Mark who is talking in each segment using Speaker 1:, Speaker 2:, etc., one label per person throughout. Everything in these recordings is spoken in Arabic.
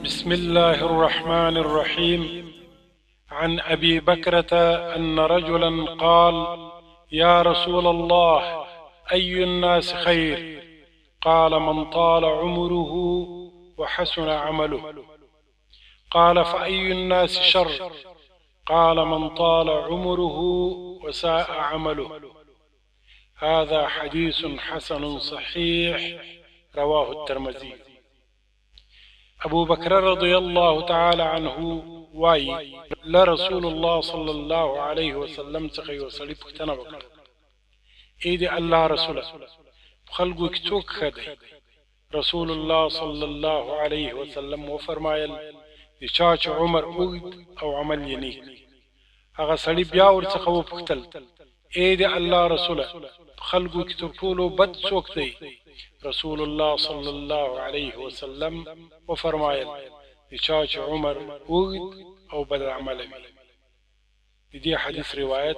Speaker 1: بسم الله الرحمن الرحيم. عن أبي بكرة أن رجلا قال: يا رسول الله، أي الناس خير؟ قال: من طال عمره وحسن عمله. قال: فأي الناس شر؟ قال: من طال عمره وساء عمله. هذا حديث حسن صحيح رواه الترمذي. ابو بکر رضی الله تعالی عنه وای لرسول الله صلی الله علیه وسلم څخه یو سړي پوښتنه وکړه: اې د الله رسوله، خلکو کې څوک ښه دی؟ رسول الله صلی الله علیه وسلم وفرمایل: د چا چې عمر اوږد او عمل یې نیک. هغه سړي بیا ورڅخه وپوښتل: اې د الله رسوله، خلکو کې تر ټولو بد څوک دی؟ رسول الله صلی الله علیه وسلم وفرمایل: د چا چې عمر اوږد او بد عمله وي. د دې حدیث روایت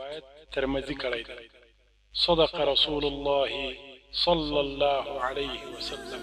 Speaker 1: ترمذي کړی دی. صدق رسول الله صلى الله عليه وسلم.